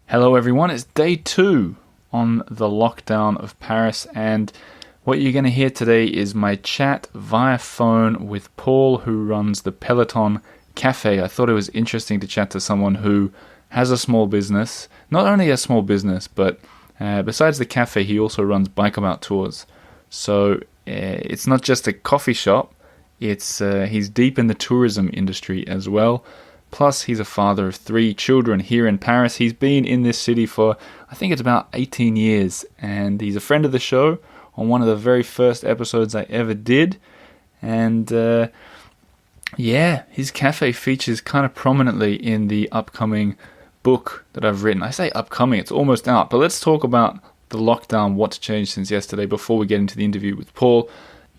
Hello everyone, it's day 2 on the lockdown of Paris, and what you're going to hear today is my chat via phone with Paul, who runs the Peloton cafe. I thought it was interesting to chat to someone who has a small business, not only a small business, but besides the cafe, he also runs bike about tours. So it's not just a coffee shop, he's deep in the tourism industry as well. Plus, he's a father of 3 children here in Paris. He's been in this city for, I think it's about 18 years. And he's a friend of the show on one of the very first episodes I ever did. And, his cafe features kind of prominently in the upcoming book that I've written. I say upcoming, it's almost out. But let's talk about the lockdown, what's changed since yesterday, before we get into the interview with Paul.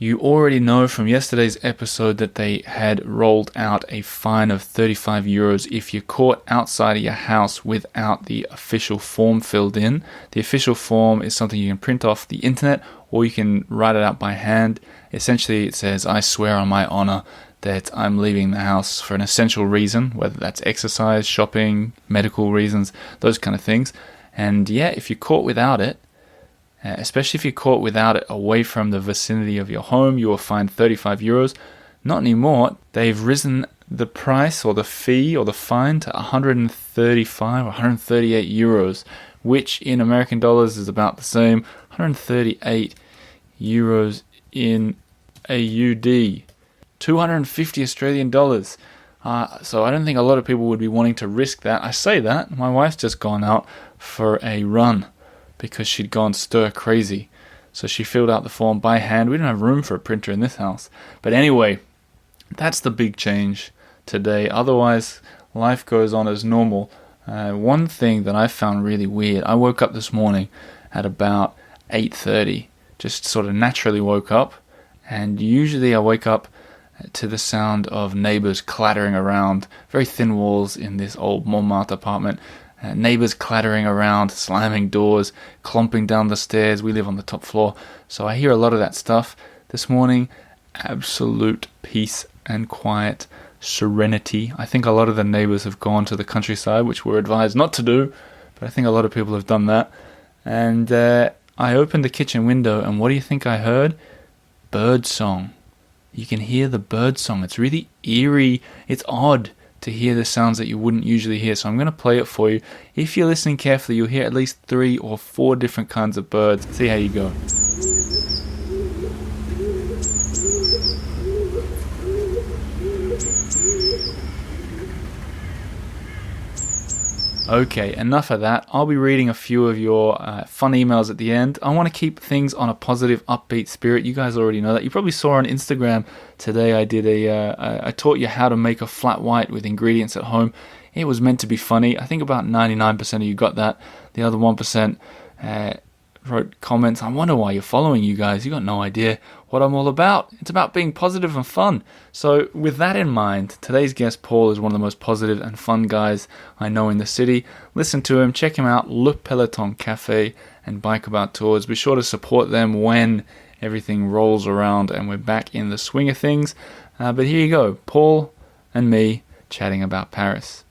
You already know from yesterday's episode that they had rolled out a fine of €35 if you're caught outside of your house without the official form filled in. The official form is something you can print off the internet or you can write it out by hand. Essentially, it says, I swear on my honor that I'm leaving the house for an essential reason, whether that's exercise, shopping, medical reasons, those kind of things. And if you're caught without it, especially if you're caught without it away from the vicinity of your home, you will find €35. Not anymore. They've risen the price or the fee or the fine to 135 or 138 euros, which in American dollars is about the same. 138 euros in AUD, 250 Australian dollars. So I don't think a lot of people would be wanting to risk that. I say that. My wife's just gone out for a run because she'd gone stir crazy. So she filled out the form by hand. We didn't have room for a printer in this house. But anyway, that's the big change today. Otherwise, life goes on as normal. One thing that I found really weird, I woke up this morning at about 8:30. Just sort of naturally woke up. And usually I wake up to the sound of neighbors clattering around. Very thin walls in this old Montmartre apartment. Neighbors clattering around, slamming doors, clomping down the stairs. We live on the top floor, so I hear a lot of that stuff. This morning, absolute peace and quiet, serenity. I think a lot of the neighbors have gone to the countryside, which we're advised not to do, but I think a lot of people have done that. And I opened the kitchen window, and what do you think I heard? Bird song. You can hear the bird song. It's really eerie. It's odd to hear the sounds that you wouldn't usually hear. So I'm going to play it for you. If you're listening carefully, you'll hear at least 3 or 4 different kinds of birds. See how you go. Okay, enough of that. I'll be reading a few of your fun emails at the end. I want to keep things on a positive, upbeat spirit. You guys already know that. You probably saw on Instagram today I did I taught you how to make a flat white with ingredients at home. It was meant to be funny. I think about 99% of you got that. The other 1% wrote comments. I wonder why you're following you guys. You got no idea what I'm all about. It's about being positive and fun. So with that in mind, today's guest Paul is one of the most positive and fun guys I know in the city. Listen to him, check him out, Le Peloton Cafe and Bike About Tours. Be sure to support them when everything rolls around and we're back in the swing of things. But here you go, Paul and me chatting about Paris.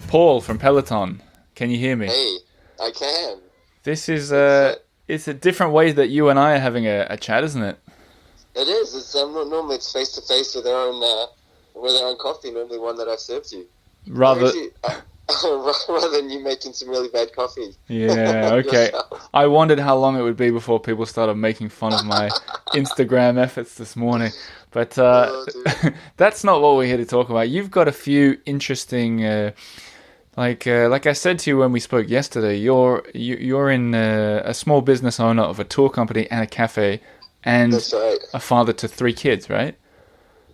Paul from Peloton, can you hear me? Hey, I can. This is it's a different way that you and I are having a chat, isn't it? It is. It's normally it's face to face with their own coffee. Normally one that I've served you. Rather than you making some really bad coffee. Yeah. Okay. I wondered how long it would be before people started making fun of my Instagram efforts this morning, but that's not what we're here to talk about. You've got a few interesting. Like I said to you when we spoke yesterday, you're in a small business owner of a tour company and a cafe, and That's right. a father to 3 kids, right?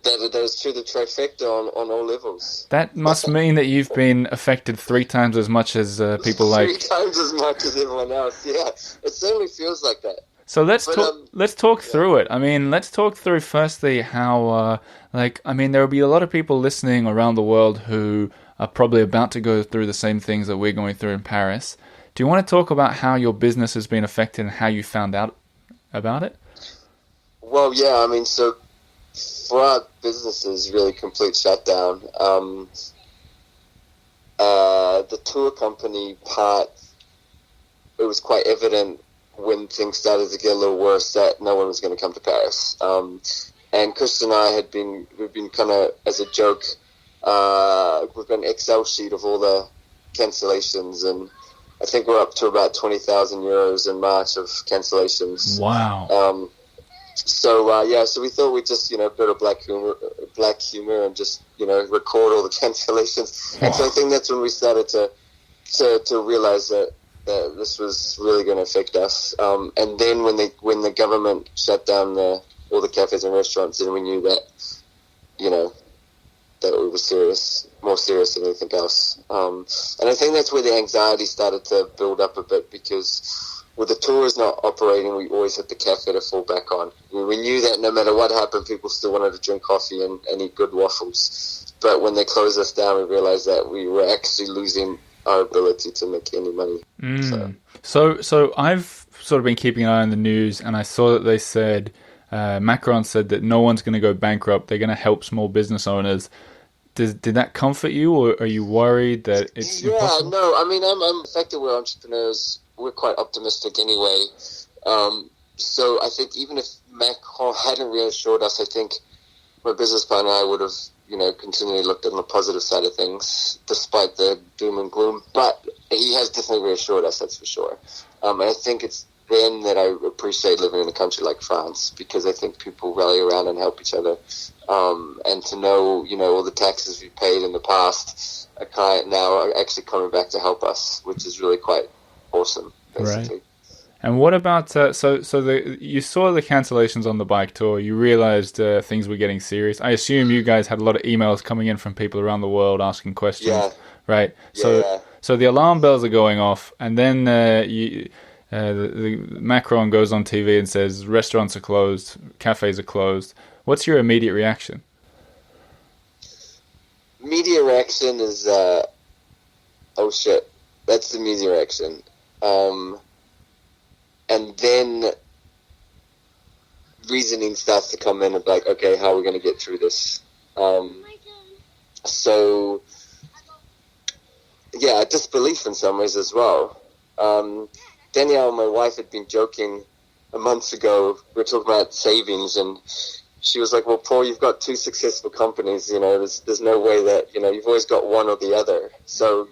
That is true. The trifecta on all levels. That must mean that you've been affected 3 times as much as people like 3 times as much as everyone else. Yeah, it certainly feels like that. So let's talk through it. I mean, let's talk through firstly how there will be a lot of people listening around the world who are probably about to go through the same things that we're going through in Paris. Do you want to talk about how your business has been affected and how you found out about it? Well, yeah, I mean, so for our businesses, really complete shutdown. The tour company part, it was quite evident when things started to get a little worse that no one was going to come to Paris. And Chris and I we've been kind of, as a joke, we've got an Excel sheet of all the cancellations, and I think we're up to about 20,000 euros in March of cancellations. Wow. So we thought we'd just, bit of black humor and just, record all the cancellations. And so I think that's when we started to realize that this was really going to affect us. And then when the government shut down all the cafes and restaurants, then we knew that, that it was serious, more serious than anything else. And I think that's where the anxiety started to build up a bit, because with the tours not operating, we always had the cafe to fall back on. We knew that no matter what happened, people still wanted to drink coffee and eat good waffles. But when they closed us down, we realized that we were actually losing our ability to make any money. So I've sort of been keeping an eye on the news, and I saw that they said, Macron said that no one's going to go bankrupt. They're going to help small business owners. Did that comfort you, or are you worried that it's impossible? No. I mean, I'm the fact that we're entrepreneurs, we're quite optimistic anyway. So I think even if Macron hadn't reassured us, I think my business partner and I would have, continually looked on the positive side of things, despite the doom and gloom. But he has definitely reassured us, that's for sure. And I think it's then that I appreciate living in a country like France, because I think people rally around and help each other. And to know, all the taxes we paid in the past are actually coming back to help us, which is really quite awesome, basically. Right. And what about you saw the cancellations on the bike tour? You realized things were getting serious. I assume you guys had a lot of emails coming in from people around the world asking questions. Yeah. Right. So the alarm bells are going off, and then the Macron goes on TV and says restaurants are closed, cafes are closed. What's your immediate reaction? Immediate reaction is, oh shit, that's the immediate reaction. And then reasoning starts to come in of like, okay, how are we going to get through this? So, yeah, disbelief in some ways as well. Danielle, my wife, had been joking a month ago. We were talking about savings, and she was like, well, Paul, you've got two successful companies. There's no way that, you've always got one or the other. So,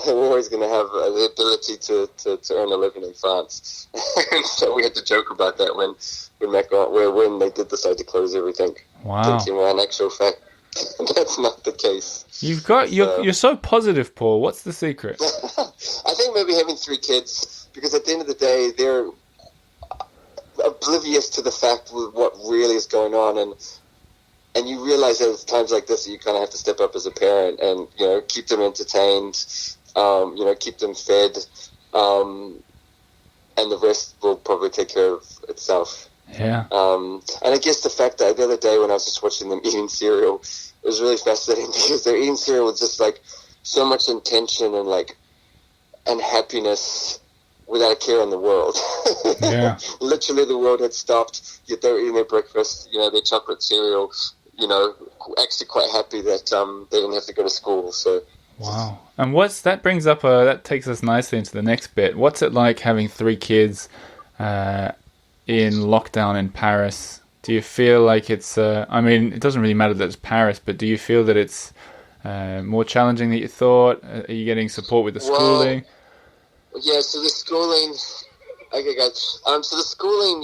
we're always going to have the ability to earn a living in France. And so we had to joke about that when they did decide to close everything. Wow. Thinking, well, in actual fact, that's not the case. You're so positive, Paul. What's the secret? I think maybe having 3 kids, because at the end of the day, they're oblivious to the fact of what really is going on, and you realize that at times like this, you kind of have to step up as a parent and keep them entertained, keep them fed, and the rest will probably take care of itself. Yeah. And I guess the fact that the other day when I was just watching them eating cereal, it was really fascinating, because they're eating cereal with just like so much intention and happiness, without a care in the world. Yeah. Literally the world had stopped, yet they were eating their breakfast, their chocolate cereal, actually quite happy that they didn't have to go to school. So. Wow. And that brings up that takes us nicely into the next bit. What's it like having 3 kids in lockdown in Paris? Do you feel like it's it doesn't really matter that it's Paris, but do you feel that it's more challenging than you thought? Are you getting support with the schooling? Yeah, so the schooling, okay guys, so the schooling,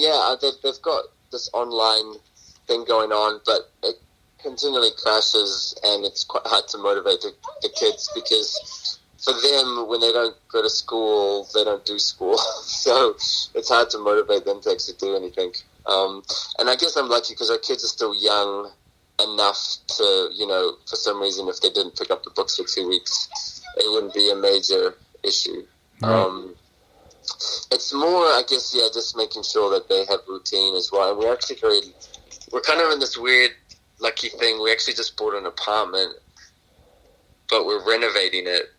they've got this online thing going on, but it continually crashes, and it's quite hard to motivate the kids, because for them, when they don't go to school, they don't do school, so it's hard to motivate them to actually do anything. And I guess I'm lucky because our kids are still young enough to, for some reason, if they didn't pick up the books for 2 weeks, it wouldn't be a major issue. Right. It's more, I guess, just making sure that they have routine as well. And we're actually we're kind of in this weird, lucky thing. We actually just bought an apartment, but we're renovating it.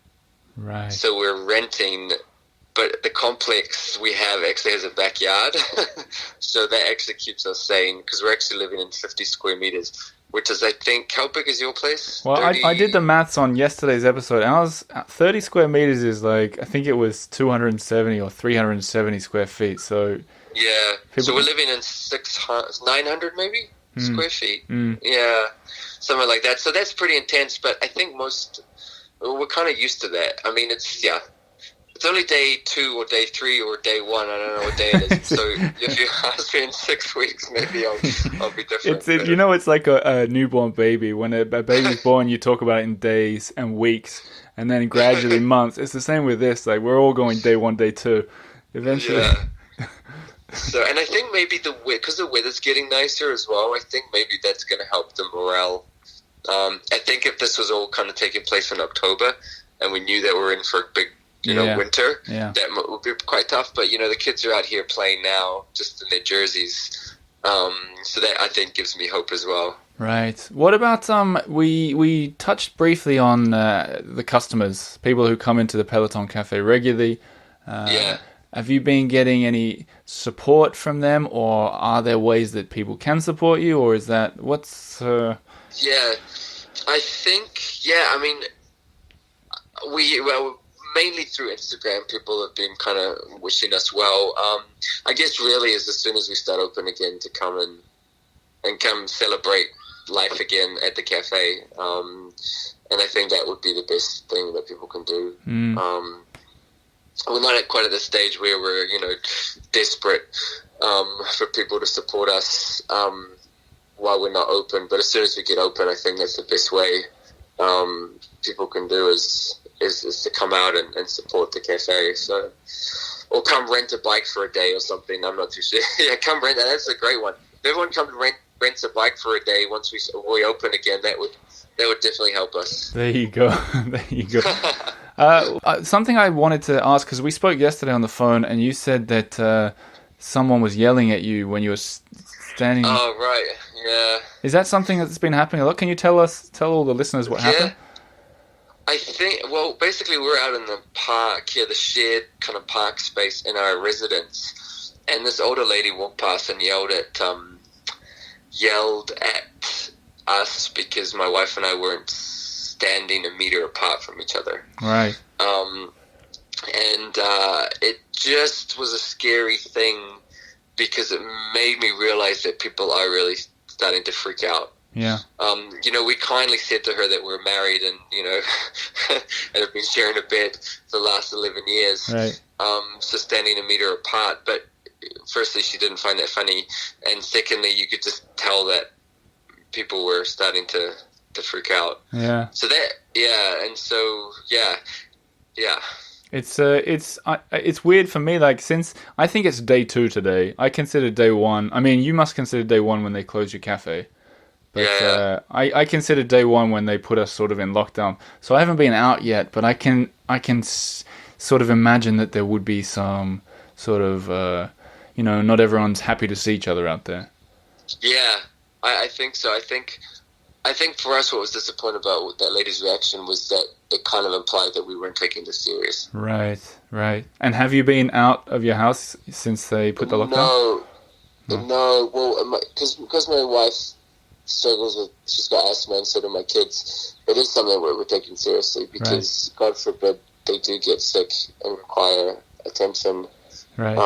Right. So we're renting But the complex we have actually has a backyard, so that actually keeps us sane because we're actually living in 50 square meters, which is, I think, how big is your place? Well, 30? I did the maths on yesterday's episode, and I was 30 square meters is like, I think it was 270 or 370 square feet. So Yeah, so we're living in 900 maybe square feet. Yeah, something like that. So that's pretty intense, but I think we're kind of used to that. I mean, it's only day 2 or day 3 or day 1. I don't know what day it is. So if you ask me in 6 weeks, maybe I'll be different. It's like a newborn baby. When a baby's born, you talk about it in days and weeks, and then gradually months. It's the same with this. Like, we're all going day 1, day 2. Eventually. Yeah. So, and I think maybe because the weather's getting nicer as well, I think maybe that's going to help the morale. I think if this was all kind of taking place in October, and we knew that we're in for a big, winter, that would be quite tough. But, the kids are out here playing now, just in their jerseys. So that, I think, gives me hope as well. Right. What about, we touched briefly on the customers, people who come into the Peloton Cafe regularly. Have you been getting any support from them, or are there ways that people can support you, or is that, Yeah, I think, I mean, mainly through Instagram, people have been kind of wishing us well. I guess really is as soon as we start open again to come and come celebrate life again at the cafe. And I think that would be the best thing that people can do. We're not quite at the stage where we're, desperate for people to support us while we're not open. But as soon as we get open, I think that's the best way people can do is to come out and support the cafe. So, or come rent a bike for a day or something. I'm not too sure. Come rent. That's a great one. If everyone comes and rents a bike for a day once we open again, that would definitely help us. There you go. There you go. Something I wanted to ask, because we spoke yesterday on the phone, and you said that someone was yelling at you when you were standing. Oh, right. Yeah. Is that something that's been happening a lot? Can you tell all the listeners what happened? I think, basically we're out in the park, the shared kind of park space in our residence, and this older lady walked past and yelled at us because my wife and I weren't standing a meter apart from each other. Right. And it just was a scary thing because it made me realize that people are really starting to freak out. Yeah. We kindly said to her that we're married and, and have been sharing a bed for the last 11 years. Right. So standing a meter apart. But firstly, she didn't find that funny. And secondly, you could just tell that people were starting to freak out. Yeah. So and so, yeah. It's weird for me, like, since I think it's day 2 today. I consider day 1. I mean, you must consider day 1 when they close your cafe. But I consider day 1 when they put us sort of in lockdown. So I haven't been out yet, but I can sort of imagine that there would be some sort of, not everyone's happy to see each other out there. Yeah, I think so. I think for us, what was disappointing about that lady's reaction was that it kind of implied that we weren't taking this serious. Right. And have you been out of your house since they put the lockdown? No. Well, because my wife struggles with, she's got asthma, and so do my kids. It is something we're taking seriously because, God forbid, they do get sick and require attention. Right.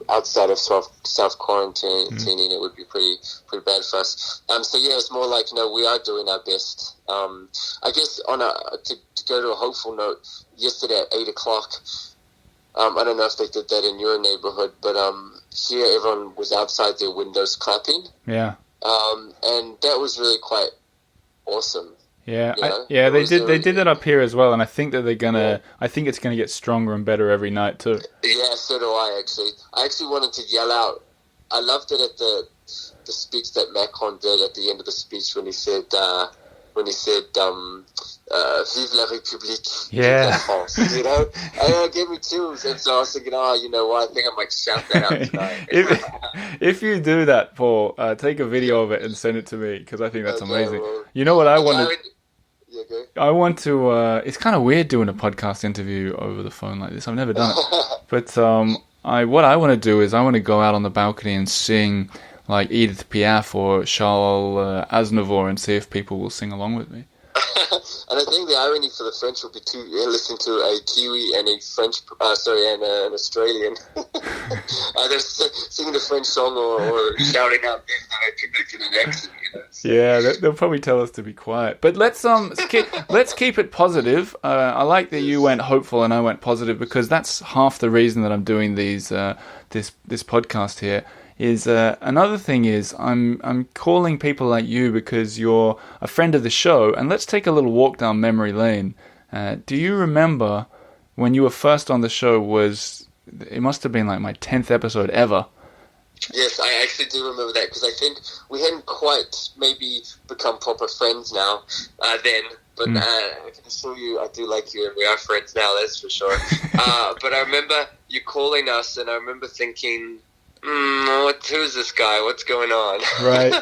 Outside of self-quarantining, it would be pretty bad for us. So it's more like, we are doing our best. I guess to go to a hopeful note, yesterday at 8 o'clock, I don't know if they did that in your neighborhood, but here everyone was outside their windows clapping. Yeah. And that was really quite awesome. Yeah, they did that up here as well, and I think that they're gonna. I think it's gonna get stronger and better every night too. Yeah, so do I actually. I actually wanted to yell out. I loved it at the speech that Macron did at the end of the speech when he said, "Vive la République, vive la France." It gave me chills, and so I was thinking, I think I might shout that out tonight. If you do that, Paul, take a video of it and send it to me because I think that's amazing. You know what I wanted? okay. I want to. It's kind of weird doing a podcast interview over the phone like this. I've never done it, but what I want to do is I want to go out on the balcony and sing like Edith Piaf or Charles Aznavour and see if people will sing along with me. And I think the irony for the French would be to listen to a Kiwi and a French, and an Australian, either singing a French song or shouting out in an accent. You know? So. Yeah, they'll probably tell us to be quiet. But let's keep it positive. I like that you went hopeful and I went positive, because that's half the reason that I'm doing this podcast here. Is another thing is I'm calling people like you because you're a friend of the show, and let's take a little walk down memory lane. Do you remember when you were first on the show? It must have been like my 10th episode ever. Yes, I actually do remember that, because I think we hadn't quite maybe become proper friends now then. But I can assure you, I do like you, and we are friends now. That's for sure. But I remember you calling us, and I remember thinking, who's this guy? What's going on? Right.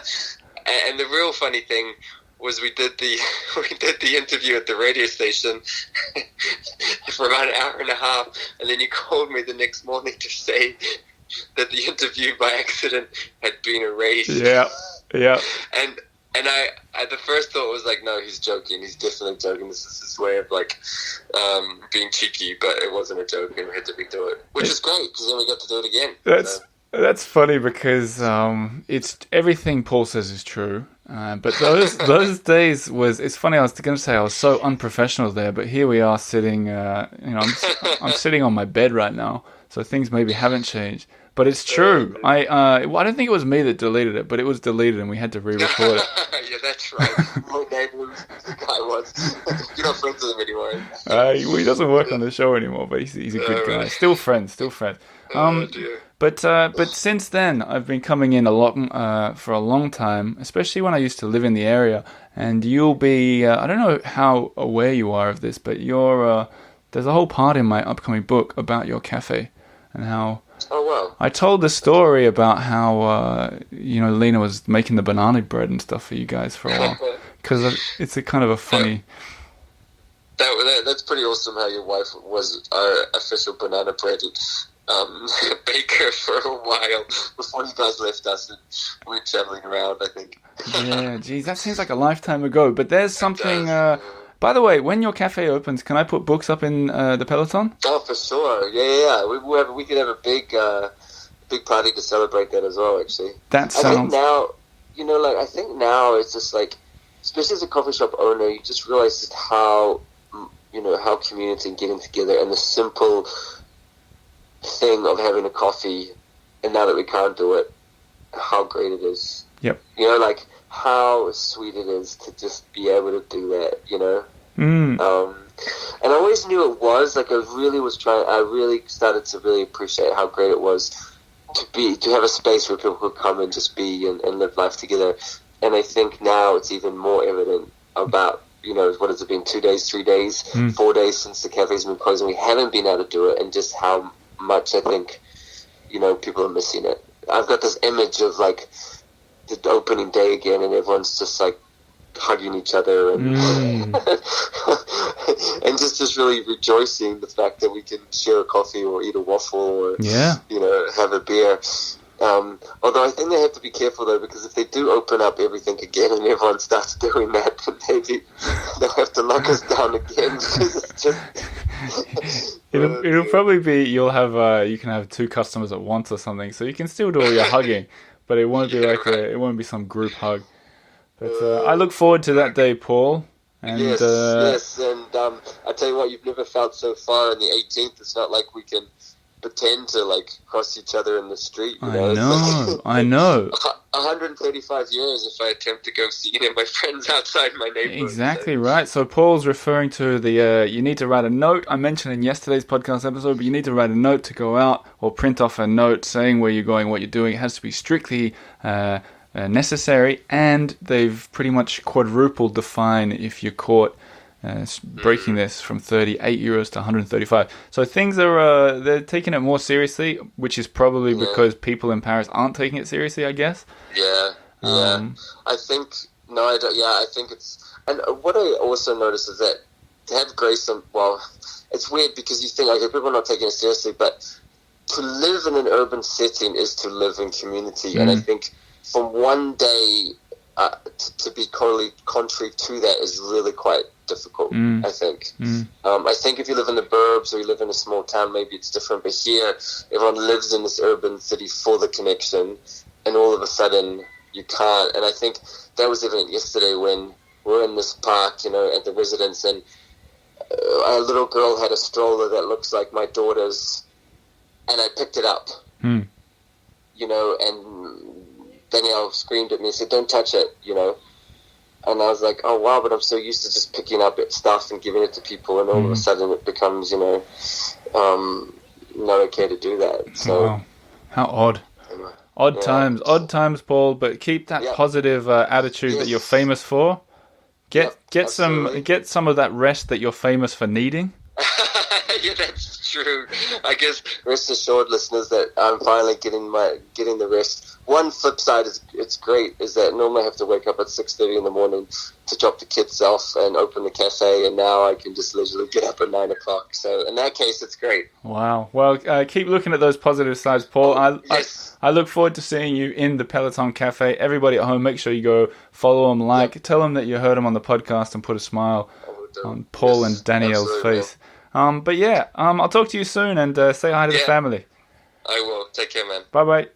And the real funny thing was we did the interview at the radio station for about an hour and a half, and then you called me the next morning to say that the interview by accident had been erased. Yeah. And I the first thought was like, no, he's joking. He's definitely joking. This is his way of like being cheeky, but it wasn't a joke, and we had to redo it, which is great, because then we got to do it again. That's funny, because it's everything Paul says is true. But those days it's funny. I was going to say I was so unprofessional there, but here we are sitting. I'm sitting on my bed right now, so things maybe haven't changed. But it's true. I don't think it was me that deleted it, but it was deleted, and we had to re-record it. Yeah, that's right. My name was the guy was. You're not friends with him anymore. He doesn't work on the show anymore, but he's a good guy. Right. Still friends. Oh, dear. But since then, I've been coming in a lot for a long time, especially when I used to live in the area. And you'll be, I don't know how aware you are of this, but there's a whole part in my upcoming book about your cafe and how... Oh, wow. I told the story about how, Lena was making the banana bread and stuff for you guys for a while. Because it's a kind of a funny... That's pretty awesome how your wife was our official banana bread baker for a while before you guys left us and went traveling around, I think. Yeah, geez, that seems like a lifetime ago. But there's something... by the way, when your cafe opens, can I put books up in the Peloton? Oh, for sure. Yeah. We could have a big party to celebrate that as well, actually. That sounds... I think now, I think now it's just like, especially as a coffee shop owner, you just realize just how community and getting together and the simple thing of having a coffee, and now that we can't do it, how great it is. Yep. How sweet it is to just be able to do that, Mm. And I always knew it was, I really started to really appreciate how great it was to have a space where people could come and just be and live life together. And I think now it's even more evident about, what has it been, 2 days, 3 days, 4 days since the cafe's been closed, and we haven't been able to do it, and just how much I think, people are missing it. I've got this image of, the opening day again, and everyone's just, hugging each other and and just really rejoicing the fact that we can share a coffee or eat a waffle or, have a beer. Although I think they have to be careful, though, because if they do open up everything again and everyone starts doing that, then maybe they'll have to lock us down again. It's just... It'll probably be you can have 2 customers at once or something, so you can still do all your hugging, but it won't be it won't be some group hug. But I look forward to that day, Paul. And, yes, and I tell you what, you've never felt so far on the 18th. It's not like we can pretend to cross each other in the street. I know. 135 years if I attempt to go see my friends outside my neighborhood. Exactly right. So Paul's referring to the you need to write a note. I mentioned in yesterday's podcast episode, but you need to write a note to go out or print off a note saying where you're going, what you're doing. It has to be strictly necessary, and they've pretty much quadrupled the fine if you're caught breaking this from 38 euros to 135. So things are they're taking it more seriously, which is probably because people in Paris aren't taking it seriously, I guess. I think I think it's And what I also noticed is that to have grace on, well, it's weird because you think, okay, people are not taking it seriously, but to live in an urban setting is to live in community. And I think from one day to be contrary to that is really quite difficult, I think. I think if you live in the burbs or you live in a small town, maybe it's different. But here, everyone lives in this urban city for the connection, and all of a sudden you can't. And I think that was evident yesterday when we're in this park, you know, at the residence, and a little girl had a stroller that looks like my daughter's, and I picked it up, you know, and Danielle screamed at me and said, "Don't touch it," you know. And I was like, oh, wow, but I'm so used to just picking up stuff and giving it to people, and all of a sudden it becomes, you know, not okay to do that. So, wow. How odd. Odd times, Paul, but keep that positive attitude that you're famous for. Get some of that rest that you're famous for needing. Yeah, that's true. I guess rest assured, listeners, that I'm finally getting the rest. One flip side is it's great is that normally I have to wake up at 6:30 in the morning to drop the kids off and open the cafe, and now I can just literally get up at 9 o'clock. So in that case, it's great. Wow. Well, keep looking at those positive sides, Paul. I look forward to seeing you in the Peloton Cafe. Everybody at home, make sure you go follow them, tell them that you heard them on the podcast, and put a smile on Paul and Danielle's face. But yeah, I'll talk to you soon, and say hi to the family. I will. Take care, man. Bye-bye.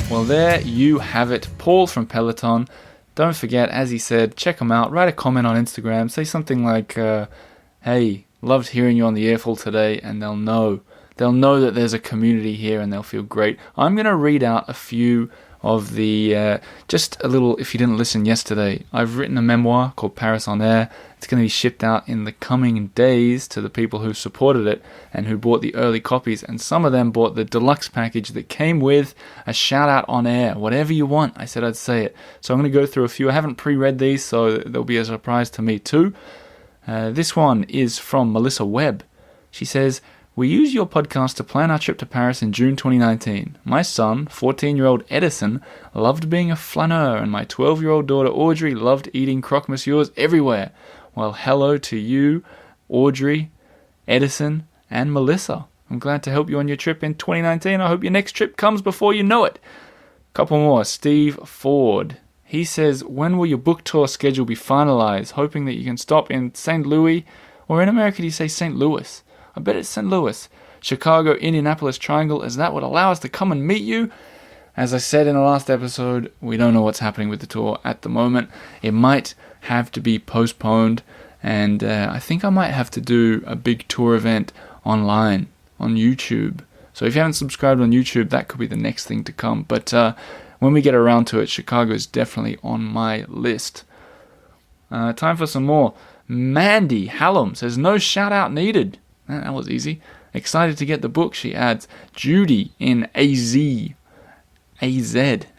Well, there you have it. Paul from Peloton. Don't forget, as he said, check him out. Write a comment on Instagram. Say something like, hey, loved hearing you on the Earful today, and they'll know. They'll know that there's a community here, and they'll feel great. I'm going to read out a few of the, just a little, if you didn't listen yesterday, I've written a memoir called Paris on Air. It's going to be shipped out in the coming days to the people who supported it and who bought the early copies, and some of them bought the deluxe package that came with a shout out on air. Whatever you want, I said I'd say it. So I'm going to go through a few. I haven't pre-read these, so they'll be a surprise to me too. This one is from Melissa Webb. She says, "We used your podcast to plan our trip to Paris in June 2019. My son, 14-year-old Edison, loved being a flaneur, and my 12-year-old daughter Audrey loved eating croque monsieurs everywhere. Well, hello to you, Audrey, Edison, and Melissa. I'm glad to help you on your trip in 2019. I hope your next trip comes before you know it." Couple more. Steve Ford. He says, "When will your book tour schedule be finalized? Hoping that you can stop in St. Louis, or in America do you say St. Louis? I bet it's St. Louis. Chicago, Indianapolis Triangle, as that would allow us to come and meet you." As I said in the last episode, we don't know what's happening with the tour at the moment. It might have to be postponed, and I think I might have to do a big tour event online on YouTube. So if you haven't subscribed on YouTube, that could be the next thing to come. But when we get around to it, Chicago is definitely on my list. Time for some more. Mandy Hallam says, "No shout out needed." That was easy. "Excited to get the book," she adds. Judy in AZ,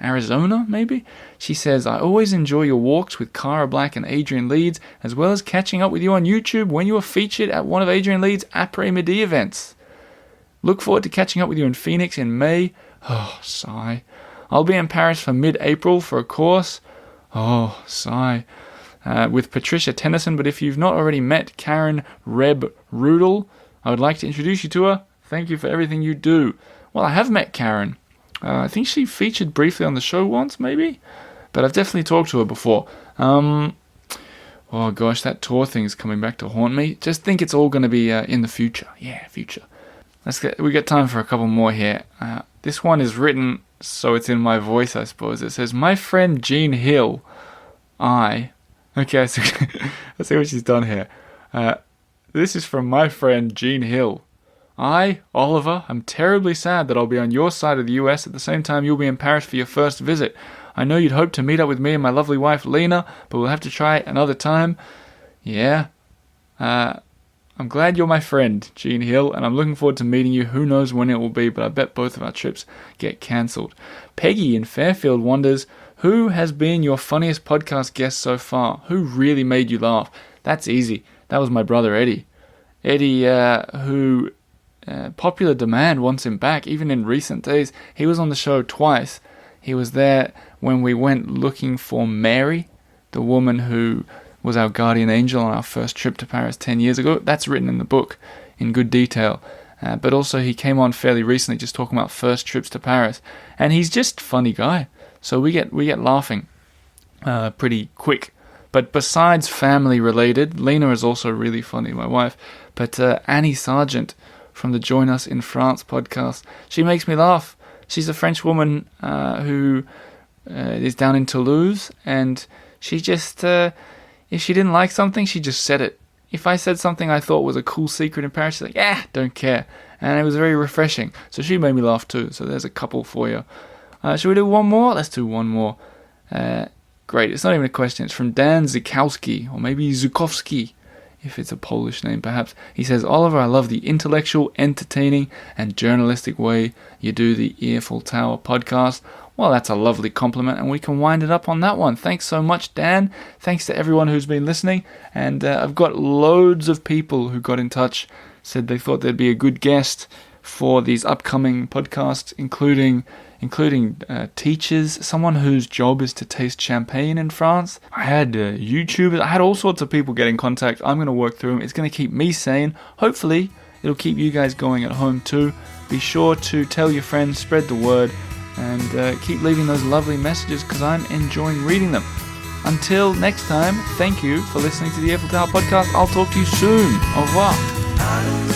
Arizona, maybe? She says, "I always enjoy your walks with Cara Black and Adrian Leeds, as well as catching up with you on YouTube when you were featured at one of Adrian Leeds' après-midi events. Look forward to catching up with you in Phoenix in May." Oh, sigh. "I'll be in Paris for mid-April for a course." Oh, sigh. With Patricia Tennyson, but if you've not already met Karen Reb Rudel, I would like to introduce you to her. Thank you for everything you do. Well, I have met Karen. I think she featured briefly on the show once, maybe? But I've definitely talked to her before. Oh gosh, that tour thing's coming back to haunt me. Just think it's all going to be in the future. Yeah, future. We got time for a couple more here. This one is written, so it's in my voice, I suppose. It says, "My friend Jean Hill, Okay, I see what she's done here. This is from my friend Jean Hill. "I, Oliver, am terribly sad that I'll be on your side of the US at the same time you'll be in Paris for your first visit. I know you'd hoped to meet up with me and my lovely wife Lena, but we'll have to try another time." Yeah. I'm glad you're my friend, Jean Hill, and I'm looking forward to meeting you. Who knows when it will be, but I bet both of our trips get cancelled. Peggy in Fairfield wonders, "Who has been your funniest podcast guest so far? Who really made you laugh?" That's easy. That was my brother Eddie. Eddie, who popular demand wants him back, even in recent days. He was on the show twice. He was there when we went looking for Marais, the woman who was our guardian angel on our first trip to Paris 10 years ago. That's written in the book in good detail. But also he came on fairly recently just talking about first trips to Paris. And he's just a funny guy. So we get laughing pretty quick. But besides family related, Lena is also really funny, my wife. But Annie Sargent from the Join Us in France podcast, she makes me laugh. She's a French woman who is down in Toulouse, and she just, if she didn't like something, she just said it. If I said something I thought was a cool secret in Paris, she's like, yeah, don't care. And it was very refreshing. So she made me laugh too. So there's a couple for you. Should we do one more? Let's do one more. Great. It's not even a question. It's from Dan Zukowski, or maybe Zukowski, if it's a Polish name perhaps. He says, Oliver, I love the intellectual, entertaining, and journalistic way you do the Earful Tower podcast. Well, that's a lovely compliment, and we can wind it up on that one. Thanks so much, Dan. Thanks to everyone who's been listening. And I've got loads of people who got in touch, said they thought there'd be a good guest for these upcoming podcasts, including teachers, someone whose job is to taste champagne in France. I had YouTubers. I had all sorts of people get in contact. I'm going to work through them. It's going to keep me sane. Hopefully, it'll keep you guys going at home too. Be sure to tell your friends, spread the word, and keep leaving those lovely messages because I'm enjoying reading them. Until next time, thank you for listening to the Earful Tower podcast. I'll talk to you soon. Au revoir.